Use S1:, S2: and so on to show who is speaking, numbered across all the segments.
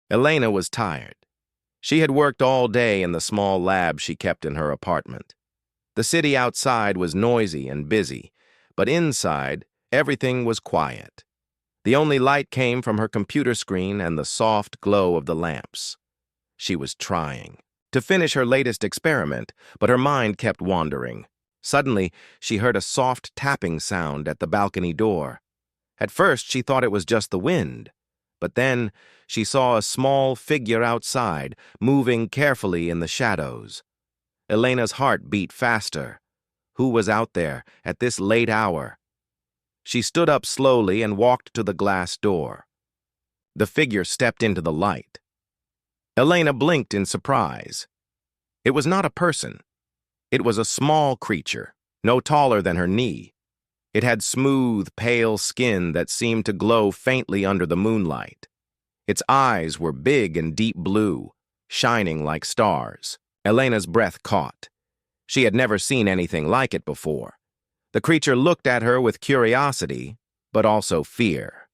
S1: Elena was tired. She had worked all day in the small lab she kept in her apartment. The city outside was noisy and busy, but inside, everything was quiet. The only light came from her computer screen and the soft glow of the lamps. She was trying to finish her latest experiment, but her mind kept wandering. Suddenly, she heard a soft tapping sound at the balcony door. At first, she thought it was just the wind, but then she saw a small figure outside, moving carefully in the shadows. Elena's heart beat faster. Who was out there at this late hour? She stood up slowly and walked to the glass door. The figure stepped into the light. Elena blinked in surprise. It was not a person. It was a small creature, no taller than her knee. It had smooth, pale skin that seemed to glow faintly under the moonlight. Its eyes were big and deep blue, shining like stars. Elena's breath caught. She had never seen anything like it before. The creature looked at her with curiosity, but also fear.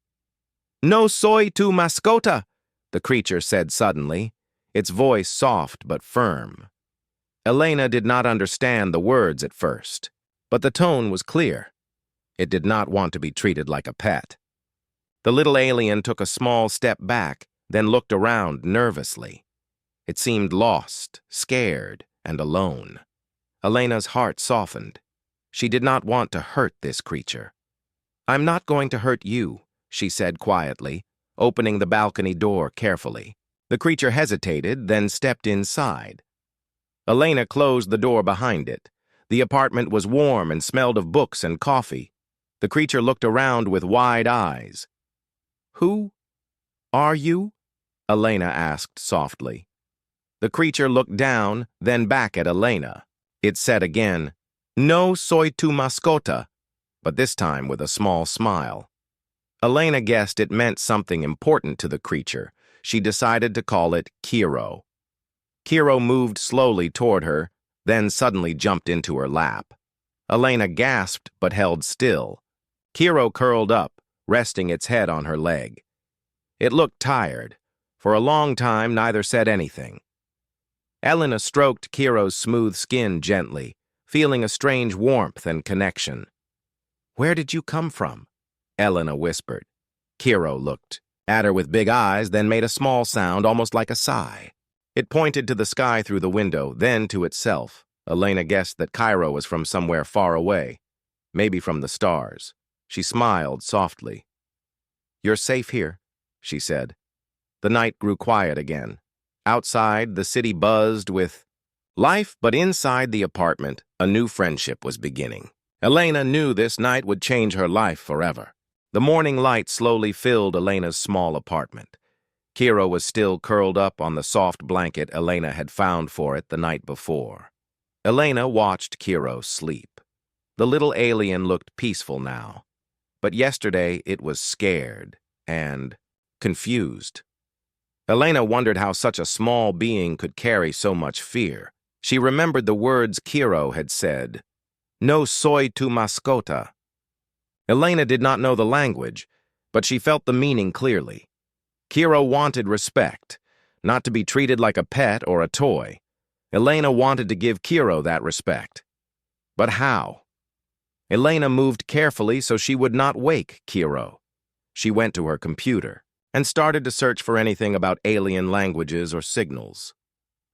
S1: "No soy tu mascota," the creature said suddenly, its voice soft but firm. Elena did not understand the words at first, but the tone was clear. It did not want to be treated like a pet. The little alien took a small step back, then looked around nervously. It seemed lost, scared, and alone. Elena's heart softened. She did not want to hurt this creature. "I'm not going to hurt you," she said quietly, opening the balcony door carefully. The creature hesitated, then stepped inside. Elena closed the door behind it. The apartment was warm and smelled of books and coffee. The creature looked around with wide eyes. "Who are you?" Elena asked softly. The creature looked down, then back at Elena. It said again, "No soy tu mascota," but this time with a small smile. Elena guessed it meant something important to the creature. She decided to call it Kiro. Kiro moved slowly toward her, then suddenly jumped into her lap. Elena gasped but held still. Kiro curled up, resting its head on her leg. It looked tired. For a long time, neither said anything. Elena stroked Kiro's smooth skin gently, feeling a strange warmth and connection. "Where did you come from?" Elena whispered. Kiro looked at her with big eyes, then made a small sound, almost like a sigh. It pointed to the sky through the window, then to itself. Elena guessed that Kiro was from somewhere far away, maybe from the stars. She smiled softly. "You're safe here," she said. The night grew quiet again. Outside, the city buzzed with life, but inside the apartment, a new friendship was beginning. Elena knew this night would change her life forever. The morning light slowly filled Elena's small apartment. Kiro was still curled up on the soft blanket Elena had found for it the night before. Elena watched Kiro sleep. The little alien looked peaceful now, but yesterday it was scared and confused. Elena wondered how such a small being could carry so much fear. She remembered the words Kiro had said, "No soy tu mascota." Elena did not know the language, but she felt the meaning clearly. Kiro wanted respect, not to be treated like a pet or a toy. Elena wanted to give Kiro that respect. But how? Elena moved carefully so she would not wake Kiro. She went to her computer and started to search for anything about alien languages or signals.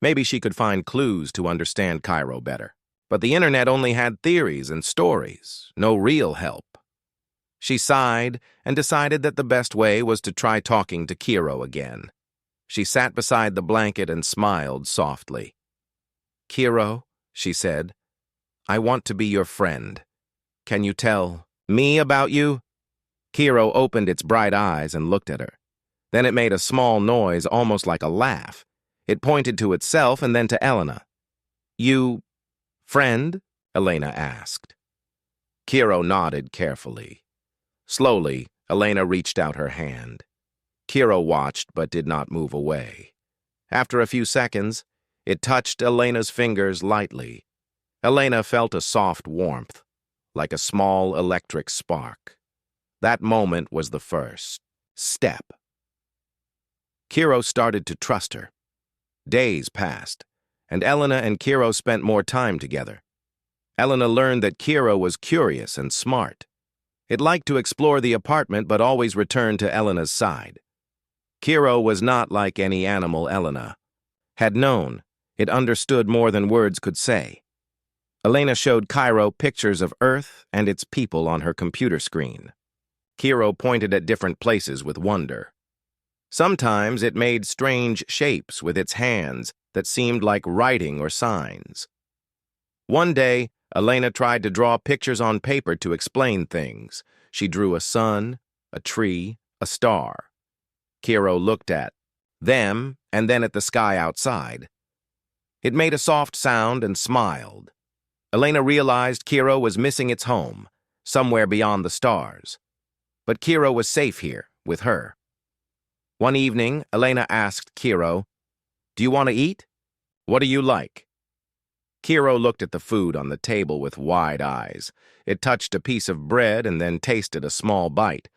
S1: Maybe she could find clues to understand Kiro better. But the internet only had theories and stories, no real help. She sighed and decided that the best way was to try talking to Kiro again. She sat beside the blanket and smiled softly. "Kiro," she said, "I want to be your friend. Can you tell me about you?" Kiro opened its bright eyes and looked at her. Then it made a small noise, almost like a laugh. It pointed to itself and then to Elena. "You friend?" Elena asked. Kiro nodded carefully. Slowly, Elena reached out her hand. Kiro watched but did not move away. After a few seconds, it touched Elena's fingers lightly. Elena felt a soft warmth, like a small electric spark. That moment was the first step. Kiro started to trust her. Days passed, and Elena and Kiro spent more time together. Elena learned that Kiro was curious and smart. It liked to explore the apartment but always returned to Elena's side. Kiro was not like any animal Elena had known. It understood more than words could say. Elena showed Kiro pictures of Earth and its people on her computer screen. Kiro pointed at different places with wonder. Sometimes it made strange shapes with its hands that seemed like writing or signs. One day, Elena tried to draw pictures on paper to explain things. She drew a sun, a tree, a star. Kiro looked at them and then at the sky outside. It made a soft sound and smiled. Elena realized Kiro was missing its home, somewhere beyond the stars. But Kiro was safe here, with her. One evening, Elena asked Kiro, "Do you want to eat? What do you like?" Kiro looked at the food on the table with wide eyes. It touched a piece of bread and then tasted a small bite.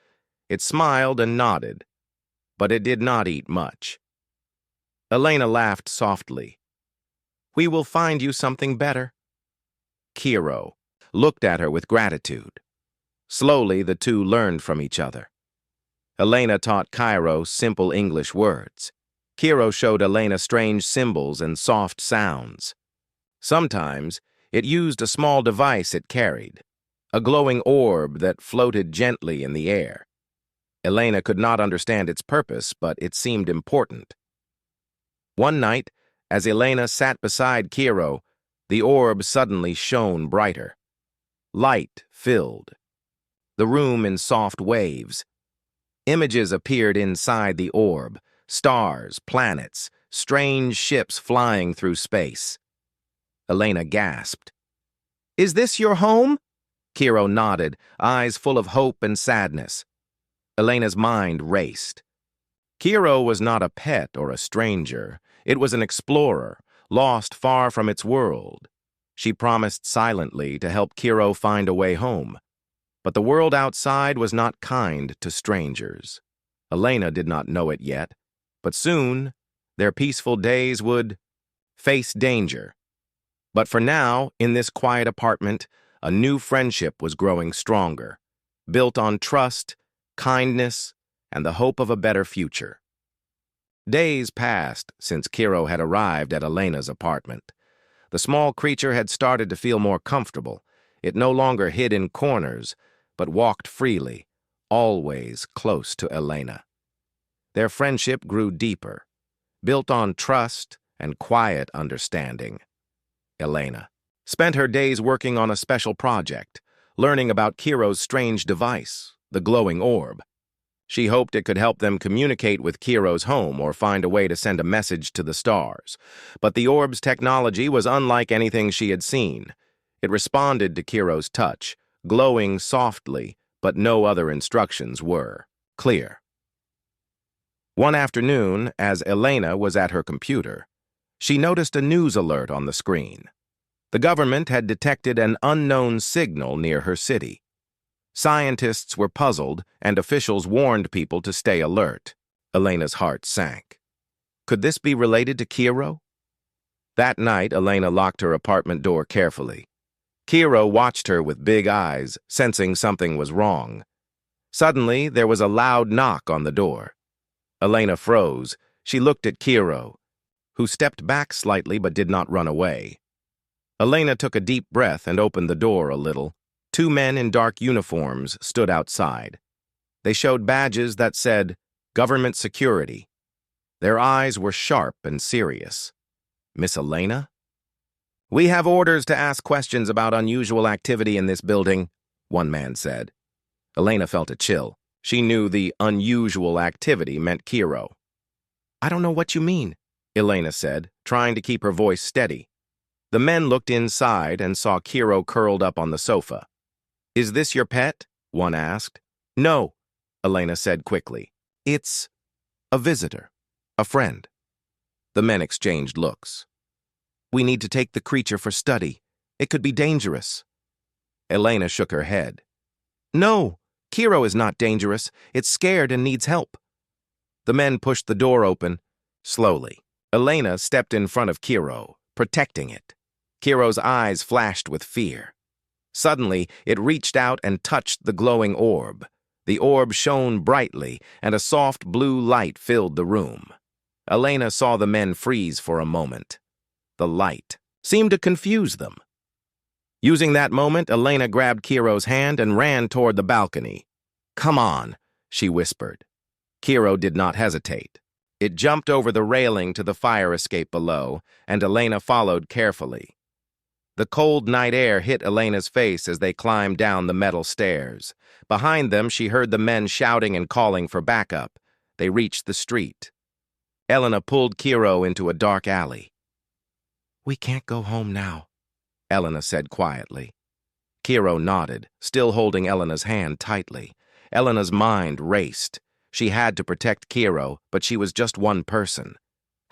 S1: It smiled and nodded, but it did not eat much. Elena laughed softly. "We will find you something better." Kiro looked at her with gratitude. Slowly, the two learned from each other. Elena taught Kiro simple English words. Kiro showed Elena strange symbols and soft sounds. Sometimes, it used a small device it carried, a glowing orb that floated gently in the air. Elena could not understand its purpose, but it seemed important. One night, as Elena sat beside Kiro, the orb suddenly shone brighter. Light filled the room in soft waves. Images appeared inside the orb, stars, planets, strange ships flying through space. Elena gasped. "Is this your home?" Kiro nodded, eyes full of hope and sadness. Elena's mind raced. Kiro was not a pet or a stranger. It was an explorer, lost far from its world. She promised silently to help Kiro find a way home. But the world outside was not kind to strangers. Elena did not know it yet, but soon their peaceful days would face danger. But for now, in this quiet apartment, a new friendship was growing stronger, built on trust, kindness, and the hope of a better future. Days passed since Kiro had arrived at Elena's apartment. The small creature had started to feel more comfortable. It no longer hid in corners, but walked freely, always close to Elena. Their friendship grew deeper, built on trust and quiet understanding. Elena spent her days working on a special project, learning about Kiro's strange device, the glowing orb. She hoped it could help them communicate with Kiro's home or find a way to send a message to the stars. But the orb's technology was unlike anything she had seen. It responded to Kiro's touch, glowing softly, but no other instructions were clear. One afternoon, as Elena was at her computer, she noticed a news alert on the screen. The government had detected an unknown signal near her city. Scientists were puzzled, and officials warned people to stay alert. Elena's heart sank. Could this be related to Kiro? That night, Elena locked her apartment door carefully. Kiro watched her with big eyes, sensing something was wrong. Suddenly, there was a loud knock on the door. Elena froze. She looked at Kiro, who stepped back slightly but did not run away. Elena took a deep breath and opened the door a little. Two men in dark uniforms stood outside. They showed badges that said, "Government Security." Their eyes were sharp and serious. "Miss Elena?" "We have orders to ask questions about unusual activity in this building," one man said. Elena felt a chill. She knew the unusual activity meant Kiro. "I don't know what you mean," Elena said, trying to keep her voice steady. The men looked inside and saw Kiro curled up on the sofa. "Is this your pet?" one asked. "No," Elena said quickly. "It's a visitor, a friend." The men exchanged looks. "We need to take the creature for study. It could be dangerous." Elena shook her head. "No, Kiro is not dangerous. It's scared and needs help." The men pushed the door open, slowly. Elena stepped in front of Kiro, protecting it. Kiro's eyes flashed with fear. Suddenly, it reached out and touched the glowing orb. The orb shone brightly, and a soft blue light filled the room. Elena saw the men freeze for a moment. The light seemed to confuse them. Using that moment, Elena grabbed Kiro's hand and ran toward the balcony. "Come on," she whispered. Kiro did not hesitate. It jumped over the railing to the fire escape below, and Elena followed carefully. The cold night air hit Elena's face as they climbed down the metal stairs. Behind them, she heard the men shouting and calling for backup. They reached the street. Elena pulled Kiro into a dark alley. "We can't go home now," Elena said quietly. Kiro nodded, still holding Elena's hand tightly. Elena's mind raced. She had to protect Kiro, but she was just one person.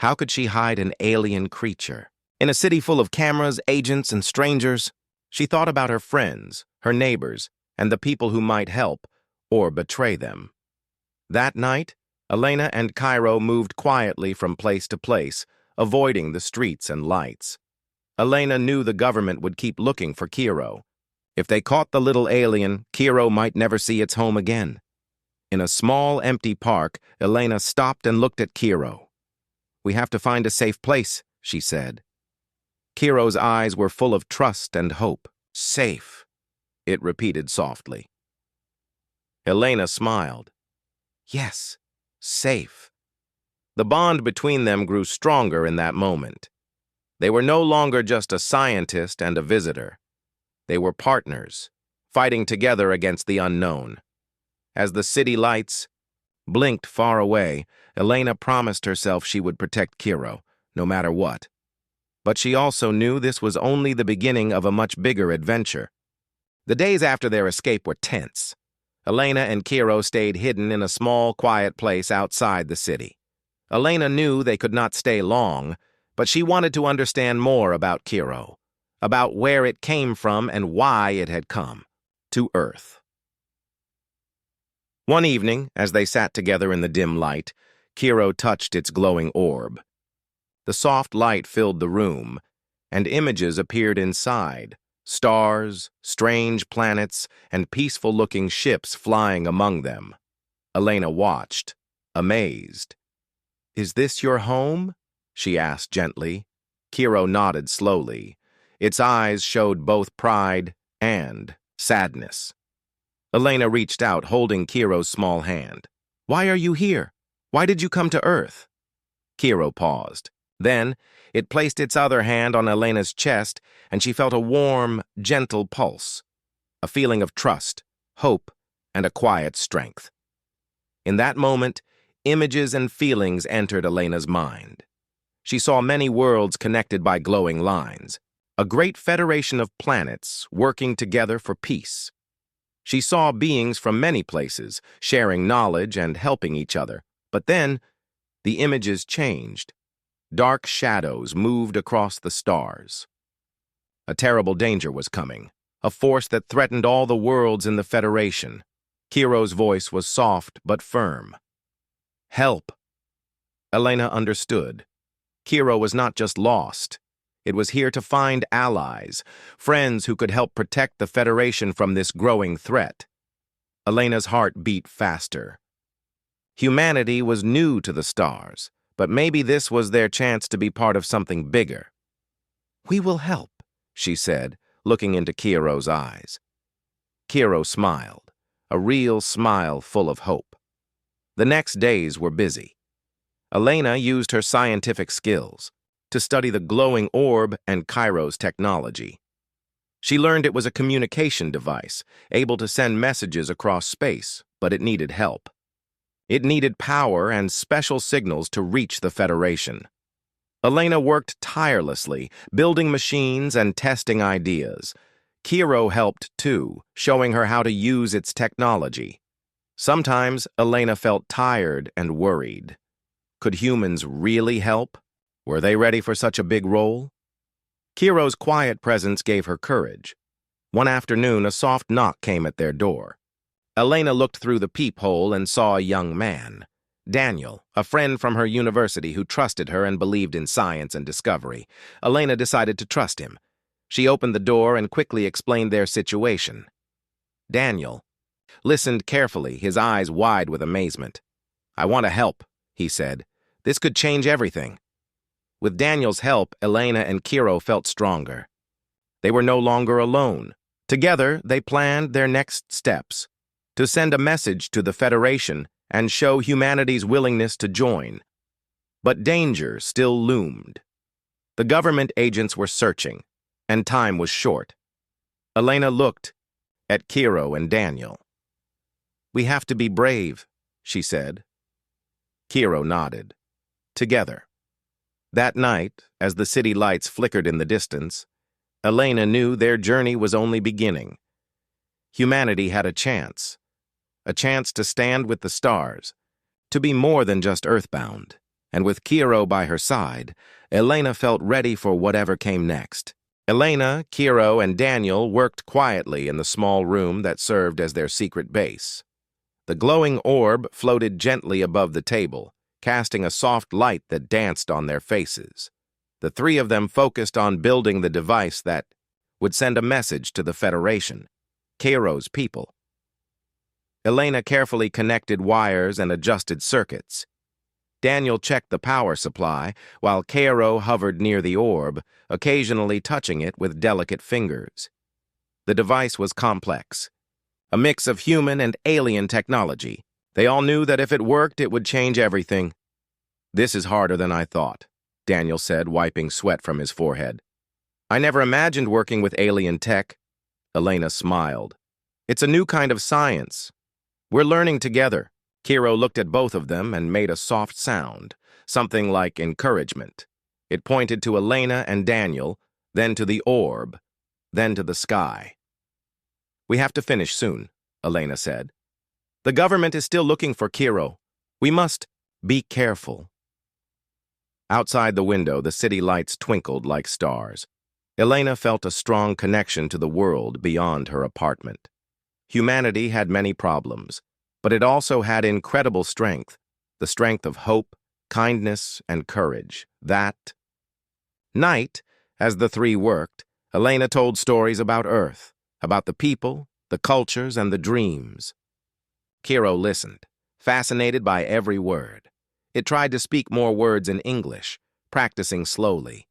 S1: How could she hide an alien creature? In a city full of cameras, agents, and strangers, she thought about her friends, her neighbors, and the people who might help or betray them. That night, Elena and Kiro moved quietly from place to place, avoiding the streets and lights. Elena knew the government would keep looking for Kiro. If they caught the little alien, Kiro might never see its home again. In a small, empty park, Elena stopped and looked at Kiro. "We have to find a safe place," she said. Kiro's eyes were full of trust and hope. "Safe," it repeated softly. Elena smiled. Yes, safe. The bond between them grew stronger in that moment. They were no longer just a scientist and a visitor. They were partners, fighting together against the unknown. As the city lights blinked far away, Elena promised herself she would protect Kiro, no matter what. But she also knew this was only the beginning of a much bigger adventure. The days after their escape were tense. Elena and Kiro stayed hidden in a small, quiet place outside the city. Elena knew they could not stay long, but she wanted to understand more about Kiro, about where it came from and why it had come to Earth. One evening, as they sat together in the dim light, Kiro touched its glowing orb. The soft light filled the room, and images appeared inside, stars, strange planets, and peaceful-looking ships flying among them. Elena watched, amazed. "Is this your home?" she asked gently. Kiro nodded slowly. Its eyes showed both pride and sadness. Elena reached out, holding Kiro's small hand. "Why are you here? Why did you come to Earth?" Kiro paused. Then, it placed its other hand on Elena's chest, and she felt a warm, gentle pulse, a feeling of trust, hope, and a quiet strength. In that moment, images and feelings entered Elena's mind. She saw many worlds connected by glowing lines, a great federation of planets working together for peace. She saw beings from many places, sharing knowledge and helping each other. But then, the images changed. Dark shadows moved across the stars. A terrible danger was coming, a force that threatened all the worlds in the Federation. Kiro's voice was soft but firm. "Help!" Elena understood. Kiro was not just lost. It was here to find allies, friends who could help protect the Federation from this growing threat. Elena's heart beat faster. Humanity was new to the stars, but maybe this was their chance to be part of something bigger. "We will help," she said, looking into Kiro's eyes. Kiro smiled, a real smile full of hope. The next days were busy. Elena used her scientific skills to study the glowing orb and Kiro's technology. She learned it was a communication device, able to send messages across space, but it needed help. It needed power and special signals to reach the Federation. Elena worked tirelessly, building machines and testing ideas. Kiro helped too, showing her how to use its technology. Sometimes Elena felt tired and worried. Could humans really help? Were they ready for such a big role? Kiro's quiet presence gave her courage. One afternoon, a soft knock came at their door. Elena looked through the peephole and saw a young man. Daniel, a friend from her university who trusted her and believed in science and discovery. Elena decided to trust him. She opened the door and quickly explained their situation. Daniel listened carefully, his eyes wide with amazement. "I want to help," he said. "This could change everything." With Daniel's help, Elena and Kiro felt stronger. They were no longer alone. Together, they planned their next steps: to send a message to the Federation and show humanity's willingness to join. But danger still loomed. The government agents were searching, and time was short. Elena looked at Kiro and Daniel. "We have to be brave," she said. Kiro nodded. Together. That night, as the city lights flickered in the distance, Elena knew their journey was only beginning. Humanity had a chance to stand with the stars, to be more than just earthbound. And with Kiro by her side, Elena felt ready for whatever came next. Elena, Kiro, and Daniel worked quietly in the small room that served as their secret base. The glowing orb floated gently above the table, casting a soft light that danced on their faces. The three of them focused on building the device that would send a message to the Federation, Kiro's people. Elena carefully connected wires and adjusted circuits. Daniel checked the power supply, while Kiro hovered near the orb, occasionally touching it with delicate fingers. The device was complex, a mix of human and alien technology. They all knew that if it worked, it would change everything. "This is harder than I thought," Daniel said, wiping sweat from his forehead. "I never imagined working with alien tech." Elena smiled. "It's a new kind of science. We're learning together." Kiro looked at both of them and made a soft sound, something like encouragement. It pointed to Elena and Daniel, then to the orb, then to the sky. "We have to finish soon," Elena said. "The government is still looking for Kiro. We must be careful." Outside the window, the city lights twinkled like stars. Elena felt a strong connection to the world beyond her apartment. Humanity had many problems, but it also had incredible strength, the strength of hope, kindness, and courage. That night, as the three worked, Elena told stories about Earth, about the people, the cultures, and the dreams. Kiro listened, fascinated by every word. It tried to speak more words in English, practicing slowly.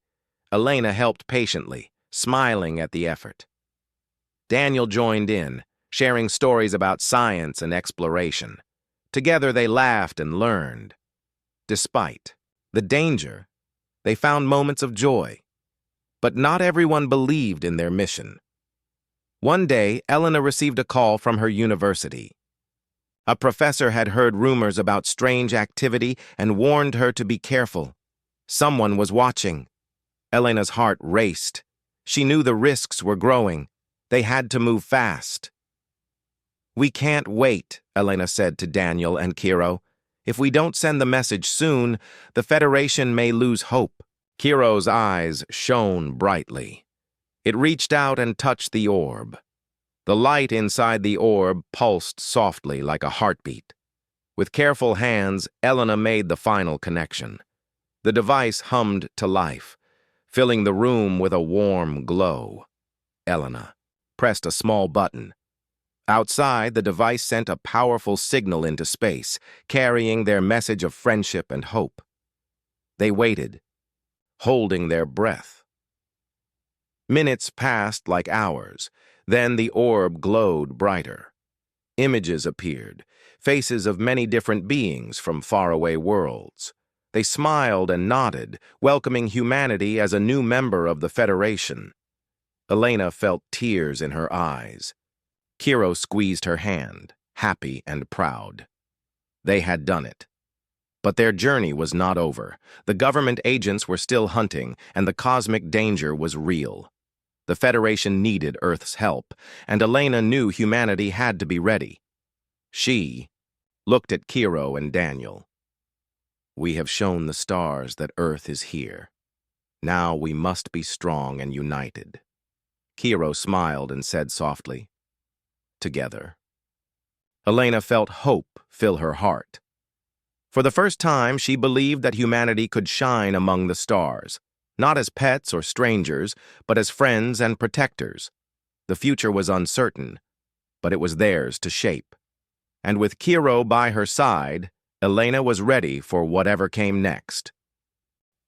S1: Elena helped patiently, smiling at the effort. Daniel joined in, sharing stories about science and exploration. Together they laughed and learned. Despite the danger, they found moments of joy. But not everyone believed in their mission. One day, Elena received a call from her university. A professor had heard rumors about strange activity and warned her to be careful. Someone was watching. Elena's heart raced. She knew the risks were growing. They had to move fast. "We can't wait," Elena said to Daniel and Kiro. "If we don't send the message soon, the Federation may lose hope." Kiro's eyes shone brightly. It reached out and touched the orb. The light inside the orb pulsed softly like a heartbeat. With careful hands, Elena made the final connection. The device hummed to life, filling the room with a warm glow. Elena pressed a small button. Outside, the device sent a powerful signal into space, carrying their message of friendship and hope. They waited, holding their breath. Minutes passed like hours. Then the orb glowed brighter. Images appeared, faces of many different beings from faraway worlds. They smiled and nodded, welcoming humanity as a new member of the Federation. Elena felt tears in her eyes. Kiro squeezed her hand, happy and proud. They had done it. But their journey was not over. The government agents were still hunting, and the cosmic danger was real. The Federation needed Earth's help, and Elena knew humanity had to be ready. She looked at Kiro and Daniel. "We have shown the stars that Earth is here. Now we must be strong and united." Kiro smiled and said softly, "Together." Elena felt hope fill her heart. For the first time, she believed that humanity could shine among the stars, not as pets or strangers, but as friends and protectors. The future was uncertain, but it was theirs to shape. And with Kiro by her side, Elena was ready for whatever came next.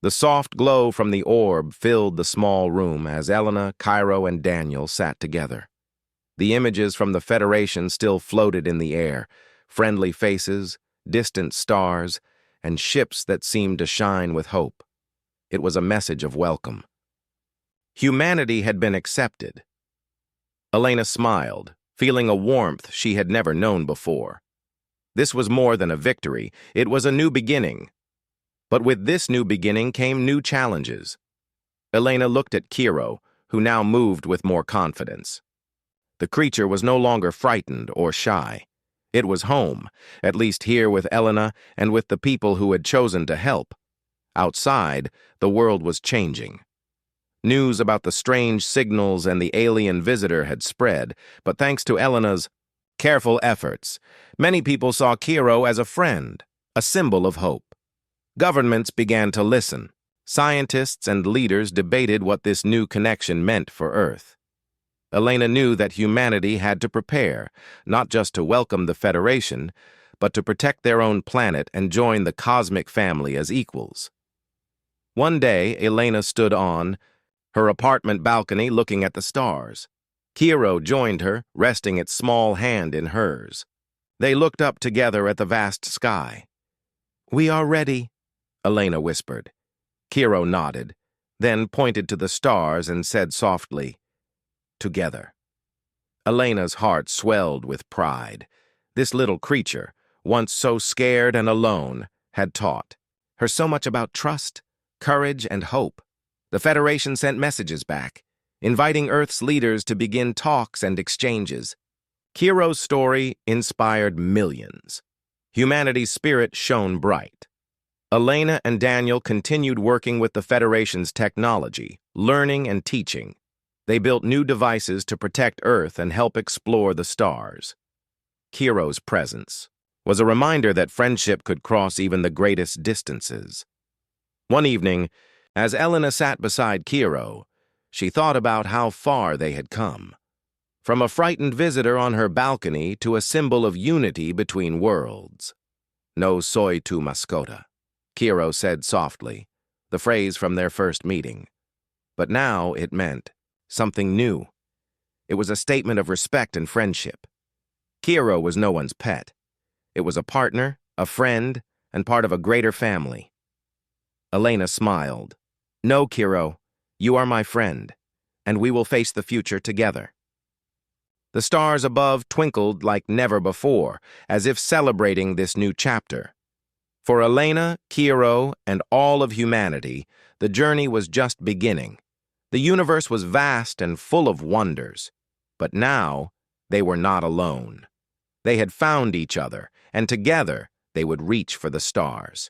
S1: The soft glow from the orb filled the small room as Elena, Cairo, and Daniel sat together. The images from the Federation still floated in the air, friendly faces, distant stars, and ships that seemed to shine with hope. It was a message of welcome. Humanity had been accepted. Elena smiled, feeling a warmth she had never known before. This was more than a victory, it was a new beginning. But with this new beginning came new challenges. Elena looked at Kiro, who now moved with more confidence. The creature was no longer frightened or shy. It was home, at least here with Elena and with the people who had chosen to help. Outside, the world was changing. News about the strange signals and the alien visitor had spread, but thanks to Elena's careful efforts, many people saw Kiro as a friend, a symbol of hope. Governments began to listen. Scientists and leaders debated what this new connection meant for Earth. Elena knew that humanity had to prepare, not just to welcome the Federation, but to protect their own planet and join the cosmic family as equals. One day, Elena stood on her apartment balcony looking at the stars. Kiro joined her, resting its small hand in hers. They looked up together at the vast sky. "We are ready," Elena whispered. Kiro nodded, then pointed to the stars and said softly, "Together." Elena's heart swelled with pride. This little creature, once so scared and alone, had taught her so much about trust, courage, and hope. The Federation sent messages back, inviting Earth's leaders to begin talks and exchanges. Kiro's story inspired millions. Humanity's spirit shone bright. Elena and Daniel continued working with the Federation's technology, learning and teaching. They built new devices to protect Earth and help explore the stars. Kiro's presence was a reminder that friendship could cross even the greatest distances. One evening, as Elena sat beside Kiro, she thought about how far they had come. From a frightened visitor on her balcony to a symbol of unity between worlds. "No soy tu mascota," Kiro said softly, the phrase from their first meeting. But now it meant something new. It was a statement of respect and friendship. Kiro was no one's pet. It was a partner, a friend, and part of a greater family. Elena smiled. "No, Kiro, you are my friend, and we will face the future together." The stars above twinkled like never before, as if celebrating this new chapter. For Elena, Kiro, and all of humanity, the journey was just beginning. The universe was vast and full of wonders, but now they were not alone. They had found each other, and together they would reach for the stars.